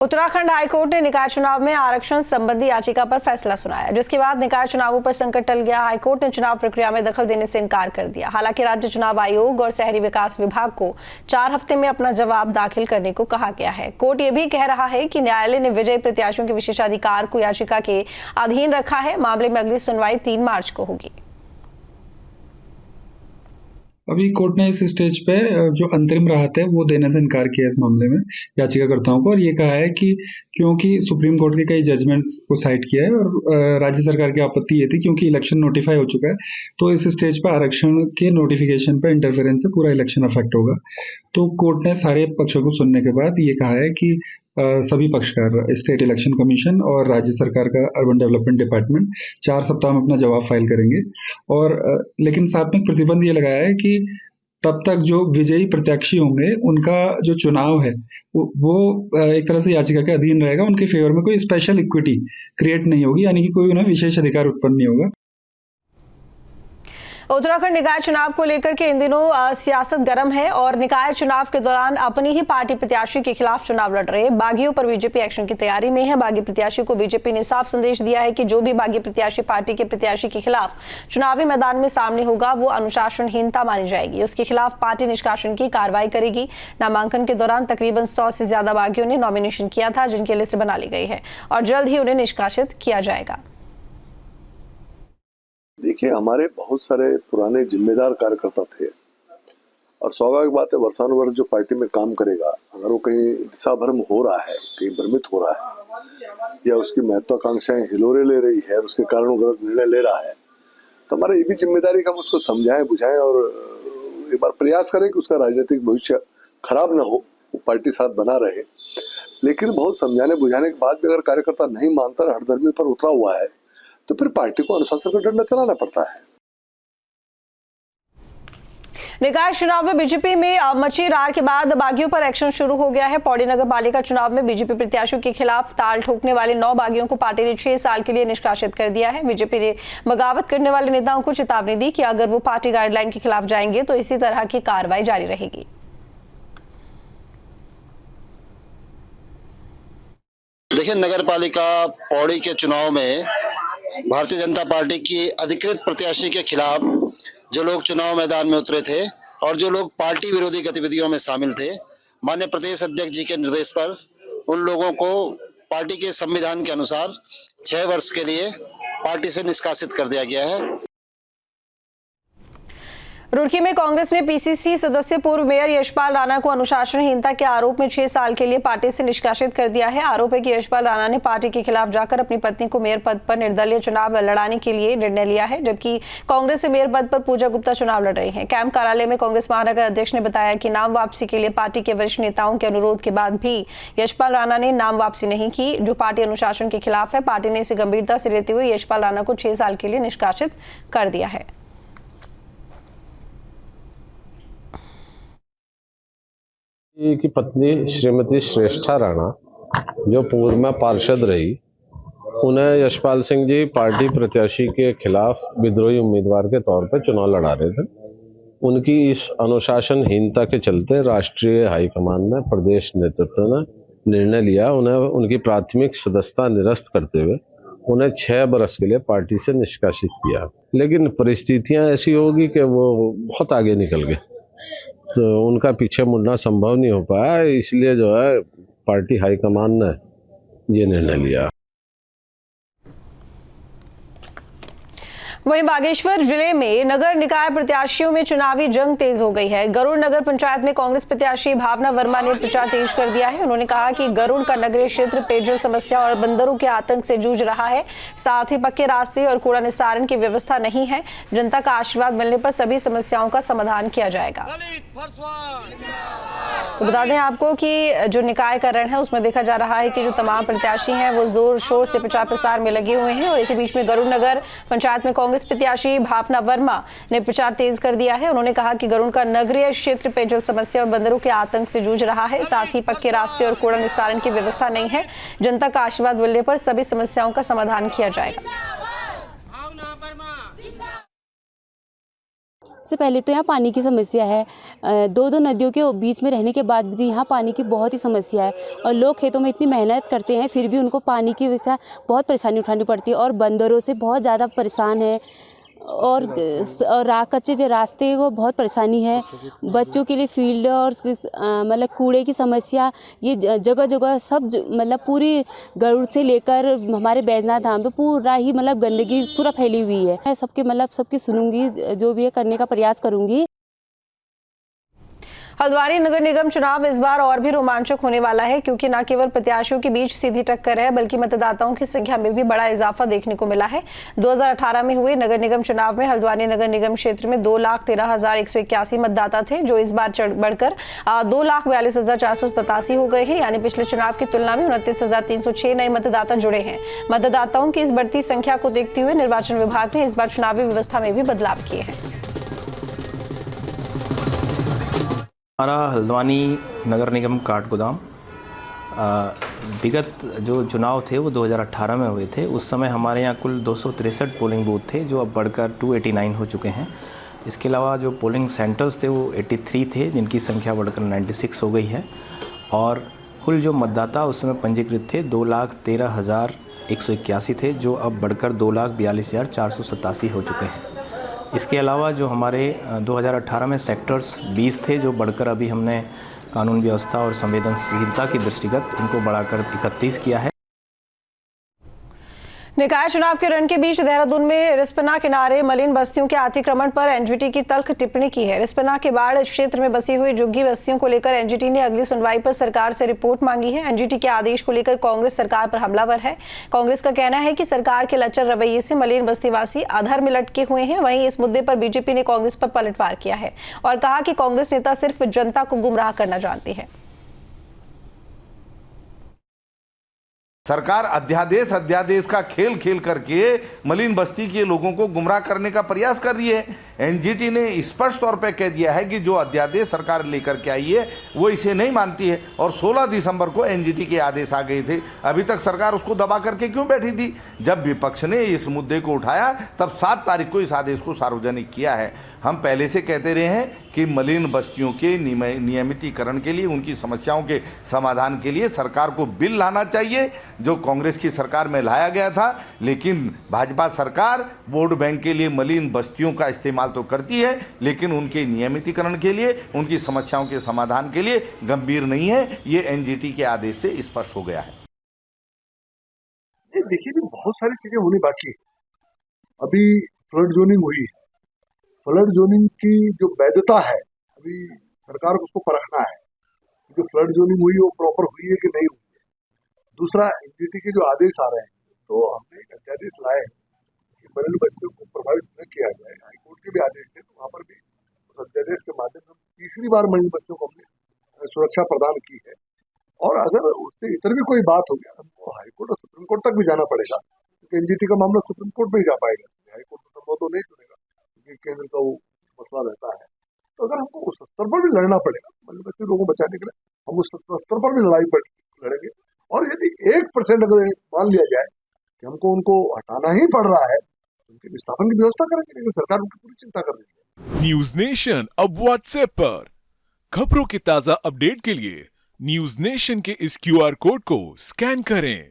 Uttarakhand high court ने निकाय चुनाव में आरक्षण संबंधी याचिका पर फैसला सुनाया, जिसके बाद निकाय चुनावों पर संकट टल गया। हाईकोर्ट ने चुनाव प्रक्रिया में दखल देने से इनकार कर दिया। हालांकि राज्य चुनाव आयोग और शहरी विकास विभाग को 4 हफ्ते में अपना जवाब दाखिल करने को कहा गया है। कोर्ट ये भी कह रहा है कि न्यायालय ने विजयी प्रत्याशियों के विशेषाधिकार को याचिका के अधीन रखा है। मामले में अगली सुनवाई 3 मार्च को होगी। अभी कोर्ट ने इस स्टेज पे जो अंतरिम राहत है वो देने से इनकार किया इस मामले में याचिकाकर्ताओं को, और ये कहा है कि क्योंकि सुप्रीम कोर्ट के कई जजमेंट्स को साइट किया है और राज्य सरकार की आपत्ति ये थी क्योंकि इलेक्शन नोटिफाई हो चुका है, तो इस स्टेज पे आरक्षण के नोटिफिकेशन पे इंटरफेरेंस से पूरा इलेक्शन अफेक्ट होगा। तो कोर्ट ने सारे पक्षों को सुनने के बाद ये कहा है कि सभी पक्षकार, स्टेट इलेक्शन कमीशन और राज्य सरकार का अर्बन डेवलपमेंट डिपार्टमेंट 4 सप्ताह में अपना जवाब फाइल करेंगे। और लेकिन साथ में प्रतिबंध ये लगाया है कि तब तक जो विजयी प्रत्याशी होंगे उनका जो चुनाव है वो एक तरह से याचिका के अधीन रहेगा। उनके फेवर में कोई स्पेशल इक्विटी क्रिएट नहीं होगी, यानी कि कोई उन्हें विशेष अधिकार उत्पन्न नहीं होगा। उत्तराखंड निकाय चुनाव को लेकर के इन दिनों सियासत गर्म है और निकाय चुनाव के दौरान अपनी ही पार्टी प्रत्याशी के खिलाफ चुनाव लड़ रहे बागियों पर बीजेपी एक्शन की तैयारी में है। बागी प्रत्याशी को बीजेपी ने साफ संदेश दिया है कि जो भी बागी प्रत्याशी पार्टी के प्रत्याशी के खिलाफ चुनावी मैदान में सामने होगा वो अनुशासनहीनता मानी जाएगी। उसके खिलाफ पार्टी निष्कासन की कार्रवाई करेगी। नामांकन के दौरान तकरीबन 100 से ज्यादा बागियों ने नॉमिनेशन किया था, जिनकी लिस्ट बना ली गई है और जल्द ही उन्हें निष्कासित किया जाएगा। देखिए, हमारे बहुत सारे पुराने जिम्मेदार कार्यकर्ता थे और स्वाभाविक बात है वर्षानुवर्ष जो पार्टी में काम करेगा, अगर वो कहीं दिशाभ्रम हो रहा है, कहीं भ्रमित हो रहा है या उसकी महत्वाकांक्षाएं हिलोरे ले रही है और उसके कारण वो गलत निर्णय ले रहा है, तो हमारा ये भी जिम्मेदारी का हम उसको समझाएं बुझाएं और एक बार प्रयास करें कि उसका राजनीतिक भविष्य खराब ना हो, वो पार्टी साथ बना रहे। लेकिन बहुत समझाने बुझाने के बाद भी अगर कार्यकर्ता नहीं मानता, हठधर्मी पर उतरा हुआ है, तो फिर पार्टी को अनुशासन का डंडा चलाना पड़ता है। निकाय चुनाव में बीजेपी में मची रार के बाद बागियों पर एक्शन शुरू हो गया है। पौड़ी नगर पालिका चुनाव में बीजेपी प्रत्याशियों के खिलाफ ताल ठोकने वाले 9 बागियों को पार्टी ने 6 साल के लिए निष्कासित कर दिया है। बीजेपी ने बगावत करने वाले नेताओं को चेतावनी दी कि अगर वो पार्टी गाइडलाइन के खिलाफ जाएंगे तो इसी तरह की कार्रवाई जारी रहेगी। देखिए, नगर पालिका पौड़ी के चुनाव में भारतीय जनता पार्टी की अधिकृत प्रत्याशी के खिलाफ जो लोग चुनाव मैदान में उतरे थे और जो लोग पार्टी विरोधी गतिविधियों में शामिल थे, माननीय प्रदेश अध्यक्ष जी के निर्देश पर उन लोगों को पार्टी के संविधान के अनुसार 6 वर्ष के लिए पार्टी से निष्कासित कर दिया गया है। रुड़की में कांग्रेस ने पीसीसी सदस्य पूर्व मेयर यशपाल राणा को अनुशासनहीनता के आरोप में 6 साल के लिए पार्टी से निष्कासित कर दिया है। आरोप है कि यशपाल राणा ने पार्टी के खिलाफ जाकर अपनी पत्नी को मेयर पद पर निर्दलीय चुनाव लड़ाने के लिए निर्णय लिया है, जबकि कांग्रेस से मेयर पद पर पूजा गुप्ता चुनाव लड़ रही हैं। कैंप कार्यालय में कांग्रेस महानगर अध्यक्ष ने बताया कि नाम वापसी के लिए पार्टी के वरिष्ठ नेताओं के अनुरोध के बाद भी यशपाल राणा ने नाम वापसी नहीं की, जो पार्टी अनुशासन के खिलाफ है। पार्टी ने इसे गंभीरता से लेते हुए यशपाल राणा को 6 साल के लिए निष्कासित कर दिया है। की पत्नी श्रीमती श्रेष्ठा राणा, जो पूर्व में पार्षद रही, उन्हें यशपाल सिंह जी पार्टी प्रत्याशी के खिलाफ विद्रोही उम्मीदवार के तौर पर चुनाव लड़ा रहे थे। उनकी इस अनुशासनहीनता के चलते राष्ट्रीय हाईकमान ने, प्रदेश नेतृत्व ने निर्णय लिया उन्हें उनकी प्राथमिक सदस्यता निरस्त करते हुए उन्हें 6 बरस के लिए पार्टी से निष्कासित किया। लेकिन परिस्थितियां ऐसी होगी कि वो बहुत आगे निकल गए, तो उनका पीछे मुड़ना संभव नहीं हो पाया, इसलिए जो है पार्टी हाईकमान ने ये निर्णय लिया। वहीं बागेश्वर जिले में नगर निकाय प्रत्याशियों में चुनावी जंग तेज हो गई है। गरुड़ नगर पंचायत में कांग्रेस प्रत्याशी भावना वर्मा ने प्रचार तेज कर दिया है। उन्होंने कहा कि गरुड़ का नगरीय क्षेत्र पेयजल समस्या और बंदरों के आतंक से जूझ रहा है, साथ ही पक्के रास्ते और कूड़ा निस्तारण की व्यवस्था नहीं है। जनता का आशीर्वाद मिलने पर सभी समस्याओं का समाधान किया जाएगा। तो बता दें आपको कि जो निकाय का रण है उसमें देखा जा रहा है कि जो तमाम प्रत्याशी हैं वो जोर शोर से प्रचार प्रसार में लगे हुए हैं और इसी बीच में गरुड़ नगर पंचायत में कांग्रेस प्रत्याशी भावना वर्मा ने प्रचार तेज कर दिया है। उन्होंने कहा कि गरुड़ का नगरीय क्षेत्र पेयजल समस्या और बंदरों के आतंक से जूझ रहा है, साथ ही पक्के रास्ते और कूड़ा निस्तारण की व्यवस्था नहीं है। जनता का आशीर्वाद मिलने पर सभी समस्याओं का समाधान किया जाएगा। सबसे पहले तो यहाँ पानी की समस्या है। दो नदियों के बीच में रहने के बाद भी यहाँ पानी की बहुत ही समस्या है और लोग खेतों में इतनी मेहनत करते हैं फिर भी उनको पानी की वजह से बहुत परेशानी उठानी पड़ती है और बंदरों से बहुत ज़्यादा परेशान है और कच्चे जो रास्ते को बहुत परेशानी है। बच्चों के लिए फील्ड और मतलब कूड़े की समस्या ये जगह जगह सब मतलब पूरी गरुड़ से लेकर हमारे बैजनाथ धाम पे पूरा ही मतलब गंदगी पूरा फैली हुई है। मैं सबकी सुनूंगी, जो भी है करने का प्रयास करूंगी। हल्द्वानी नगर निगम चुनाव इस बार और भी रोमांचक होने वाला है क्योंकि न केवल प्रत्याशियों के बीच सीधी टक्कर है बल्कि मतदाताओं की संख्या में भी बड़ा इजाफा देखने को मिला है। 2018 में हुए नगर निगम चुनाव में हल्द्वानी नगर निगम क्षेत्र में 2,13,181 मतदाता थे, जो इस बार बढ़कर 2,42,487 हो गए हैं। यानी पिछले चुनाव की तुलना में 29,306 नए मतदाता जुड़े हैं। मतदाताओं की इस बढ़ती संख्या को देखते हुए निर्वाचन विभाग ने इस बार चुनावी व्यवस्था में भी बदलाव किए हैं। हमारा हल्द्वानी नगर निगम काठगोदाम विगत जो चुनाव थे वो 2018 में हुए थे। उस समय हमारे यहाँ कुल 263 पोलिंग बूथ थे जो अब बढ़कर 289 हो चुके हैं। इसके अलावा जो पोलिंग सेंटर्स थे वो 83 थे जिनकी संख्या बढ़कर 96 हो गई है और कुल जो मतदाता उस समय पंजीकृत थे 2,13,181 थे जो अब बढ़कर 2,42,487 हो चुके हैं। इसके अलावा जो हमारे 2018 में सेक्टर्स 20 थे जो बढ़कर अभी हमने कानून व्यवस्था और संवेदनशीलता की दृष्टिगत इनको बढ़ाकर 31 किया है। निकाय चुनाव के रण के बीच देहरादून में रिस्पना किनारे मलिन बस्तियों के अतिक्रमण पर एनजीटी की तल्ख टिप्पणी की है। रिस्पना के बाढ़ क्षेत्र में बसी हुई झुग्गी बस्तियों को लेकर एनजीटी ने अगली सुनवाई पर सरकार से रिपोर्ट मांगी है। एनजीटी के आदेश को लेकर कांग्रेस सरकार पर हमलावर है। कांग्रेस का कहना है कि सरकार के लचर रवैये से मलिन बस्तीवासी अधर में लटके हुए हैं। वहीं इस मुद्दे पर बीजेपी ने कांग्रेस पर पलटवार किया है और कहा कि कांग्रेस नेता सिर्फ जनता को गुमराह करना जानती है। सरकार अध्यादेश का खेल करके मलिन बस्ती के लोगों को गुमराह करने का प्रयास कर रही है। एनजीटी ने स्पष्ट तौर पे कह दिया है कि जो अध्यादेश सरकार लेकर के आई है वो इसे नहीं मानती है और 16 दिसंबर को एनजीटी के आदेश आ गए थे। अभी तक सरकार उसको दबा करके क्यों बैठी थी? जब विपक्ष ने इस मुद्दे को उठाया तब 7 तारीख को इस आदेश को सार्वजनिक किया है। हम पहले से कहते रहे हैं कि मलिन बस्तियों के नियमितीकरण के लिए, उनकी समस्याओं के समाधान के लिए सरकार को बिल लाना चाहिए, जो कांग्रेस की सरकार में लाया गया था। लेकिन भाजपा सरकार वोट बैंक के लिए मलिन बस्तियों का इस्तेमाल तो करती है लेकिन उनके नियमितीकरण के लिए, उनकी समस्याओं के समाधान के लिए गंभीर नहीं है। ये एनजीटी के आदेश से स्पष्ट हो गया है। देखिए भी बहुत सारी चीजें होनी बाकी है। अभी फ्लड जोनिंग हुई है, फ्लड जोनिंग की जो वैधता है अभी सरकार को उसको परखना है, जो फ्लड जोनिंग हुई वो प्रॉपर हुई है कि नहीं हुई है। दूसरा, एनजीटी के जो आदेश आ रहे हैं तो हमने एक अध्यादेश लाए कि मलिन बस्तियों को प्रभावित न किया जाए। हाईकोर्ट के भी आदेश थे तो वहाँ पर भी उस अध्यादेश के माध्यम से तीसरी बार मलिन बस्तियों को हमने सुरक्षा प्रदान की है। और अगर उससे इतर भी कोई बात हो गया हमको हाईकोर्ट और सुप्रीम कोर्ट तक भी जाना पड़ेगा, क्योंकि एनजीटी का मामला सुप्रीम कोर्ट में ही जा पाएगा। हाईकोर्ट तो संभव तो नहीं चुनेगा क्योंकि केंद्र का वो मसला रहता है। तो अगर हमको उस स्तर पर भी लड़ना पड़ेगा, मलिन बस्ती लोगों को बचाने के लिए हम उस स्तर पर भी लड़ेंगे। और यदि 1% अगर मान लिया जाए कि हमको उनको हटाना ही पड़ रहा है, उनके विस्थापन की व्यवस्था करेंगे, लेकिन सरकार उनकी पूरी चिंता कर रही है। न्यूज नेशन अब व्हाट्सएप पर खबरों की ताजा अपडेट के लिए न्यूज नेशन के इस क्यूआर कोड को स्कैन करें।